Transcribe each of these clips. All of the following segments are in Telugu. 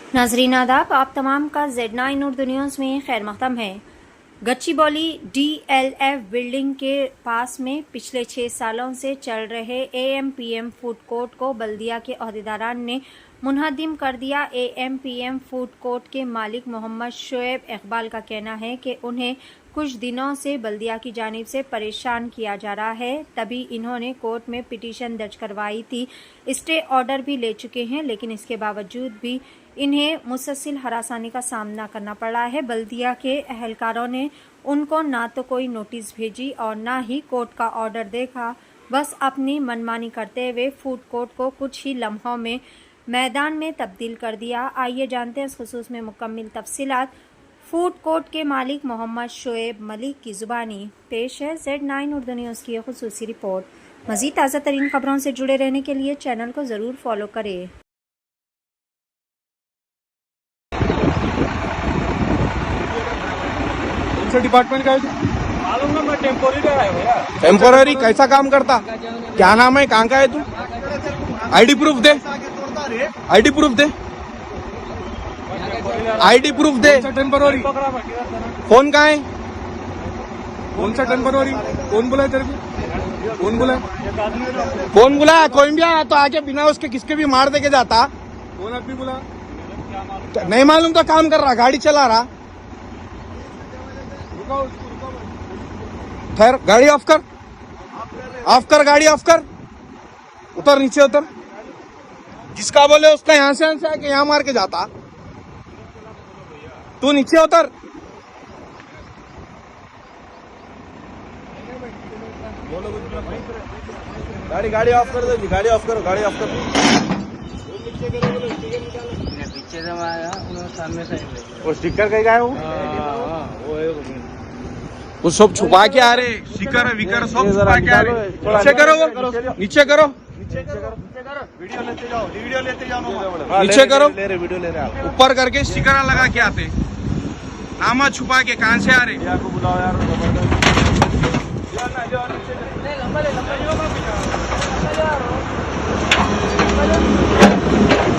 नाजरीन आदाब, आप तमाम का Z9 उर्दू न्यूज़ में खैर मक़दम है। गच्चीबौली DLF बिल्डिंग के पास में पिछले 6 सालों से चल रहे AMPM फूड कोर्ट को बल्दिया के अहदेदारान ने मुनहदिम कर दिया। AMPM फूड कोर्ट के मालिक मोहम्मद शोएब इकबाल का कहना है कि उन्हें कुछ दिनों से बल्दिया की जानिब से परेशान किया जा रहा है, तभी इन्होंने कोर्ट में पिटीशन दर्ज करवाई थी। स्टे ऑर्डर भी ले चुके हैं, लेकिन इसके बावजूद भी इन्हें मुसलसल हरासानी का सामना करना पड़ रहा है। बल्दिया के अहलकारों ने उनको ना तो कोई नोटिस भेजी और ना ही कोर्ट का ऑर्डर देखा, बस अपनी मनमानी करते हुए फूड कोर्ट को कुछ ही लम्हों में मैदान में तब्दील कर दिया। आइए जानते हैं इस खुसूस में मुकम्मल तफसीलात। फूड कोर्ट के मालिक मोहम्मद शोएब मलिक की जुबानी पेश है Z9 उर्दू न्यूज़ की खुसूसी रिपोर्ट। मज़ीद ताज़ा तरीन खबरों से जुड़े रहने के लिए चैनल को ज़रूर फॉलो करें। डिपार्टमेंट का मालूम ना, मैं टेम्पोररी का है भैया। टेम्पोररी कैसा काम करता? क्या नाम है, कहाँ का है तू? आईडी प्रूफ दे, आईडी प्रूफ दे, आईडी प्रूफ दे। टेम्पोररी फोन कहाँ है? कौन सा टेम्पोररी? कौन बुलाया तेरे को? कौन बुलाया? कौन बुलाया? कोई भी आया तो आके बिना उसके किसके भी मार दे के जाता। कौन आदमी बुला? नहीं मालूम तो काम कर रहा, गाड़ी चला रहा। खैर, गाड़ी ऑफ कर, ऑफ कर, गाड़ी ऑफ कर, उतर, नीचे उतर। जिसका बोले उसका यहाँ से आके यहाँ मार के जाता। तू नीचे उतर। गाड़ी ऑफ कर दो जी, गाड़ी ऑफ करो, गाड़ी ऑफ कर दो। पीछे से आया, सामने से वो स्टिकर कहीं का है? वो वो सब छुपा के आ रहे, स्टिकर विकर सब छुपा के आ रहे। नीचे करो, वो नीचे करो, वीडियो लेते जाओ, वीडियो लेते जाओ, नीचे करो, वीडियो ले रहे हैं। ऊपर करके स्टिकर लगा के आते, नामा छुपा के कहां से आ रहे? आपको बुलाओ यार।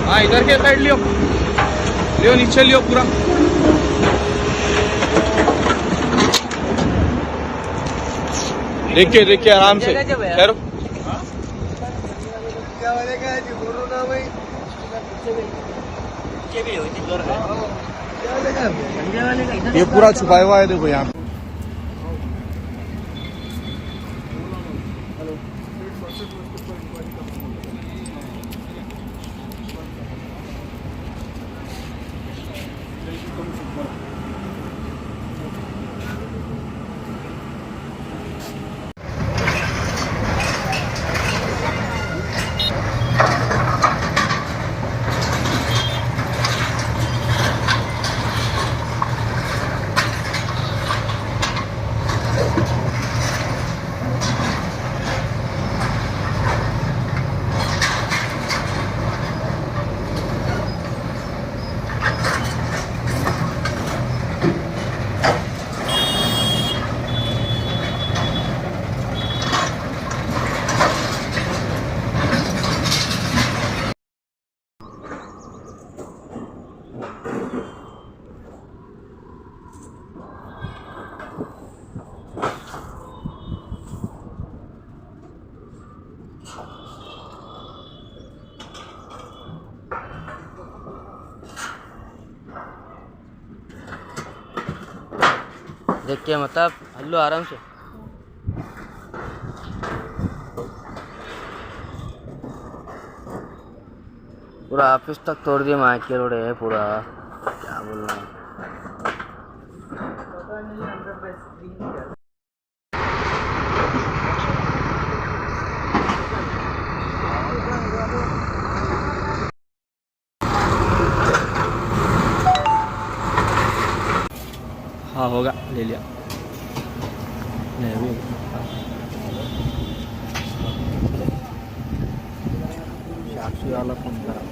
हाँ, इधर के साइड लियो, लियो, नीचे लियो पूरा। देखिए देखिए आराम से खैर। ये पूरा छुपाया हुआ है, देखो यहाँ पे। देख के मतलब हल्लो आराम से। पूरा ऑफिस तक तोड़ दिए, माइक के रोड़े है पूरा, क्या बोलना है। हाँ होगा, ले लिया। नहीं अभी साक्षी वाला फोन करा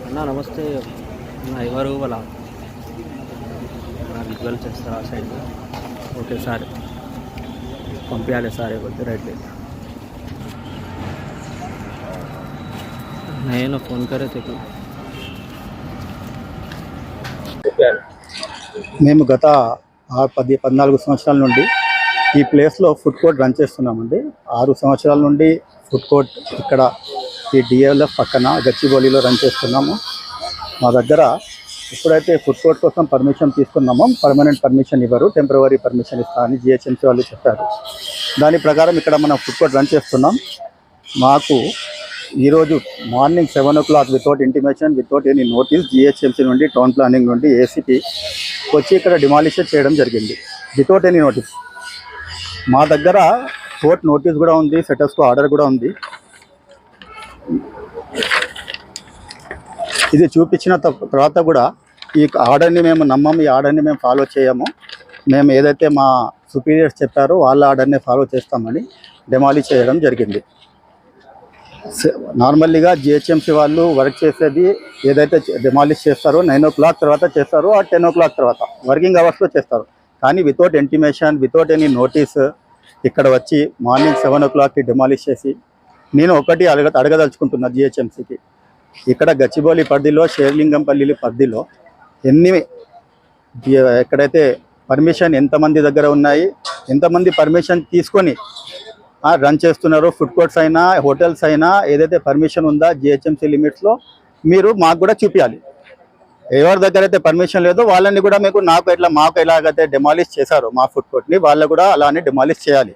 అన్నా నమస్తే నా ఎవరు వాళ్ళ నా విజువల్ చేస్తారా సైడ్ ఓకే సార్ పంపించాలి సార్ కొద్ది రైట్ లేదు नहीं ना फ़ोन करे थे कि మేము గత 14 సంవత్సరాల నుండి ఈ ప్లేస్లో ఫుడ్ కోర్ట్ రన్ చేస్తున్నామండి. 6 సంవత్సరాల నుండి ఫుడ్ కోర్ట్ ఇక్కడ ఈ డిఎల్ఎఫ్ పక్కన గచ్చిబౌలిలో రన్ చేస్తున్నాము. మా దగ్గర ఎప్పుడైతే ఫుడ్ కోర్ట్ కోసం పర్మిషన్ తీసుకున్నామో పర్మనెంట్ పర్మిషన్ ఇవ్వరు, టెంపరవరీ పర్మిషన్ ఇస్తా అని జిహెచ్ఎంసీ వాళ్ళు చెప్పారు. దాని ప్రకారం ఇక్కడ మనం ఫుడ్ కోర్ట్ రన్ చేస్తున్నాం. మాకు ఈరోజు morning 7 o'clock without intimation, without any notice GHMC నుండి, టౌన్ ప్లానింగ్ నుండి ఏసీపీ వచ్చి ఇక్కడ డిమాలిషన్ చేయడం జరిగింది వితౌట్ ఎనీ నోటీస్. మా దగ్గర కోర్ట్ నోటీస్ కూడా ఉంది, సెటస్కో ఆర్డర్ కూడా ఉంది. ఇది చూపించిన తర్వాత కూడా ఈ ఆర్డర్ని మేము నమ్మము, ఈ ఆర్డర్ని మేము ఫాలో చేయము. మేము ఏదైతే మా సుపీరియర్స్ చెప్పారో వాళ్ళ ఆర్డర్ని ఫాలో చేస్తామని డెమాలిష్ చేయడం జరిగింది. నార్మల్గా జిహెచ్ఎంసీ వాళ్ళు వర్క్ చేసేది ఏదైతే డెమాలిష్ చేస్తారో 9 o'clock తర్వాత చేస్తారు, ఆ 10 o'clock తర్వాత వర్కింగ్ అవర్స్లో చేస్తారు. కానీ without intimation, without any notice ఇక్కడ వచ్చి మార్నింగ్ 7 o'clockకి డెమాలిష్ చేసి, నేను ఒకటి అడగదలుచుకుంటున్నా జిహెచ్ఎంసీకి, ఇక్కడ గచ్చిబౌలి పరిధిలో, షేర్లింగంపల్లి పరిధిలో ఎక్కడైతే పర్మిషన్ ఎంతమంది దగ్గర ఉన్నాయి, ఎంతమంది పర్మిషన్ తీసుకొని రన్ చేస్తున్నారు, ఫుడ్ కోర్ట్స్ అయినా హోటల్స్ అయినా ఏదైతే పర్మిషన్ ఉందా జిహెచ్ఎంసీ లిమిట్స్లో మీరు మాకు కూడా చూపించాలి. ఎవరి దగ్గర అయితే పర్మిషన్ లేదో వాళ్ళని కూడా మాకు ఎలాగైతే డెమాలిష్ చేశారో మా ఫుడ్ కోర్ట్ని, వాళ్ళని కూడా అలానే డెమాలిష్ చేయాలి.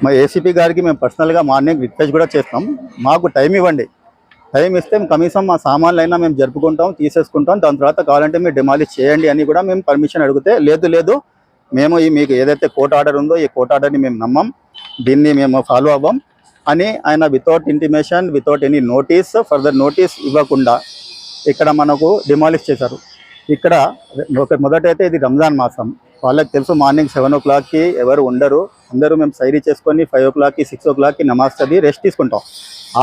మా ఏసీపీ గారికి మేము పర్సనల్గా మార్నింగ్ రిక్వెస్ట్ కూడా చేస్తాం, మాకు టైం ఇవ్వండి. టైం ఇస్తే కనీసం మా సామాన్లు అయినా మేము జరుపుకుంటాం, తీసేసుకుంటాం, దాని తర్వాత కావాలంటే మీరు డెమాలిష్ చేయండి అని కూడా మేము పర్మిషన్ అడిగితే లేదు మేము మీకు ఏదైతే కోర్ట్ ఆర్డర్ ఉందో ఈ కోర్ట్ ఆర్డర్ని మేము నమ్మం, దీన్ని మేము ఫాలో అవ్వం అని ఆయన without intimation, without any notice, further notice ఇవ్వకుండా ఇక్కడ మనకు డిమాలిష్ చేశారు. ఇక్కడ మొదటైతే ఇది రంజాన్ మాసం, వాళ్ళకి తెలుసు మార్నింగ్ 7 o'clockకి ఎవరు ఉండరు, అందరూ మేము సైరీ చేసుకొని 5 o'clockకి 6 o'clockకి నమాజ్ చదివి రెస్ట్ తీసుకుంటాం.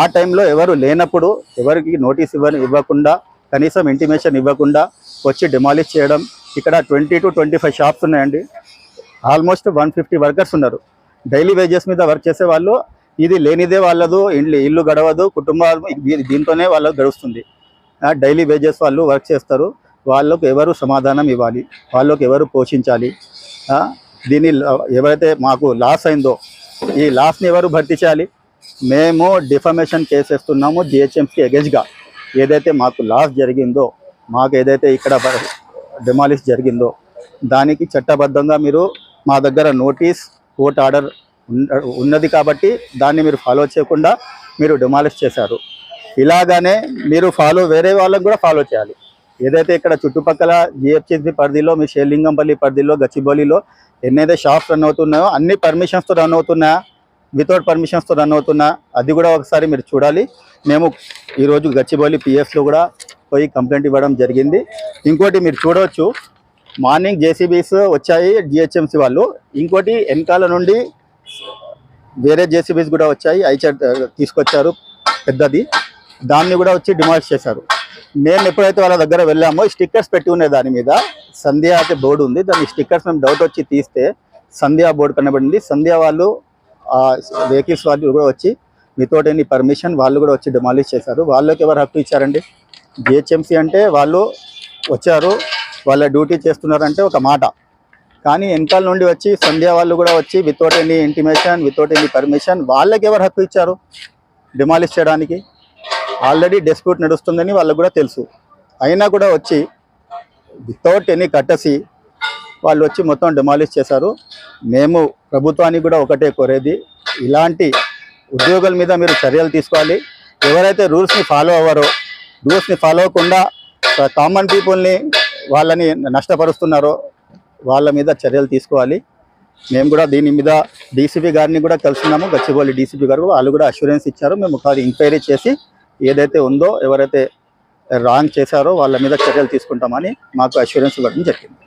ఆ టైంలో ఎవరు లేనప్పుడు ఎవరికి నోటీస్ ఇవ్వకుండా, కనీసం ఇంటిమేషన్ ఇవ్వకుండా వచ్చి డిమాలిష్ చేయడం. ఇక్కడ 20 to 25 షాప్స్ ఉన్నాయండి, ఆల్మోస్ట్ 150 వర్కర్స్ ఉన్నారు. డైలీ వేజెస్ మీద వర్క్ చేసే వాళ్ళు, ఇది లేనిదే వాళ్ళదు ఇల్లు గడవదు, కుటుంబాలు దీంతోనే వాళ్ళకు గడుస్తుంది. డైలీ వేజెస్ వాళ్ళు వర్క్ చేస్తారు, వాళ్ళకు ఎవరు సమాధానం ఇవ్వాలి, వాళ్ళకు ఎవరు పోషించాలి. దీన్ని ఎవరైతే మాకు లాస్ అయిందో ఈ లాస్ని ఎవరు భర్తీ చేయాలి. మేము డిఫమేషన్ కేసేస్తున్నాము జిహెచ్ఎంసీ అగేన్స్ట్గా. ఏదైతే మాకు లాస్ జరిగిందో, మాకు ఏదైతే ఇక్కడ డెమాలిష్ జరిగిందో దానికి చట్టబద్ధంగా మీరు మా దగ్గర నోటీస్, కోర్ట్ ఆర్డర్ ఉన్నది కాబట్టి దాన్ని మీరు ఫాలో చేయకుండా మీరు డెమాలిష్ చేశారు. ఇలాగానే మీరు వేరే వాళ్ళకు కూడా ఫాలో చేయాలి. ఏదైతే ఇక్కడ చుట్టుపక్కల జిహెచ్ఎంసీ పరిధిలో, మీ షేర్లింగంపల్లి పరిధిలో, గచ్చిబౌలిలో ఎన్నైతే షాప్స్ రన్ అవుతున్నాయో అన్ని పర్మిషన్స్తో రన్ అవుతున్నాయా, వితౌట్ పర్మిషన్స్తో రన్ అవుతున్నా, అది కూడా ఒకసారి మీరు చూడాలి. మేము ఈరోజు గచ్చిబౌలి పిఎస్లో కూడా పోయి కంప్లైంట్ ఇవ్వడం జరిగింది. ఇంకోటి మీరు చూడవచ్చు, మార్నింగ్ జేసీబీస్ వచ్చాయి జిహెచ్ఎంసీ వాళ్ళు, ఇంకోటి వెనకాల నుండి వేరే జేసీబీస్ కూడా వచ్చాయి, ఐచెట్ తీసుకొచ్చారు పెద్దది, దాన్ని కూడా వచ్చి డిమాలిష్ చేశారు. మేము ఎప్పుడైతే వాళ్ళ దగ్గర వెళ్ళామో స్టిక్కర్స్ పెట్టి ఉన్నాయి, దాని మీద సంధ్యా అయితే బోర్డు ఉంది, దాని స్టిక్కర్స్ మేము డౌట్ వచ్చి తీస్తే సంధ్యా బోర్డు కనబడింది. సంధ్యా వాళ్ళు వెహికల్స్ వాళ్ళు కూడా వచ్చి వితౌట్ ఎనీ పర్మిషన్ వాళ్ళు కూడా వచ్చి డిమాలిష్ చేశారు. వాళ్ళకి ఎవరు హక్కు ఇచ్చారండి? జిహెచ్ఎంసీ అంటే వాళ్ళు వచ్చారు, వాళ్ళ డ్యూటీ చేస్తున్నారంటే ఒక మాట, కానీ వెనకాల నుండి వచ్చి సంధ్యా వాళ్ళు కూడా వచ్చి without any intimation, without any permission వాళ్ళకి ఎవరు హక్కు ఇచ్చారు డిమాలిష్ చేయడానికి? ఆల్రెడీ డిస్ప్యూట్ నడుస్తుందని వాళ్ళకు కూడా తెలుసు, అయినా కూడా వచ్చి వితౌట్ ఎనీ కట్టసి వాళ్ళు వచ్చి మొత్తం డిమాలిష్ చేశారు. మేము ప్రభుత్వానికి కూడా ఒకటే కోరేది, ఇలాంటి ఉద్యోగుల మీద మీరు చర్యలు తీసుకోవాలి. ఎవరైతే రూల్స్ని ఫాలో అవ్వరో, రూల్స్ని ఫాలో అవ్వకుండా కామన్ పీపుల్ని వాళ్ళని నష్టపరుస్తున్నారో వాళ్ళ మీద చర్యలు తీసుకోవాలి. మేము కూడా దీని మీద డీసీపీ గారిని కూడా కలుసుకున్నాము, గచ్చిబౌలి డీసీపీ గారు, వాళ్ళు కూడా అష్యూరెన్స్ ఇచ్చారు. మేము ఒకసారి ఎంక్వైరీ చేసి ఏదైతే ఉందో, ఎవరైతే రాంగ్ చేశారో వాళ్ళ మీద చర్యలు తీసుకుంటామని మాకు అష్యూరెన్స్ ఇవ్వడం జరిగింది.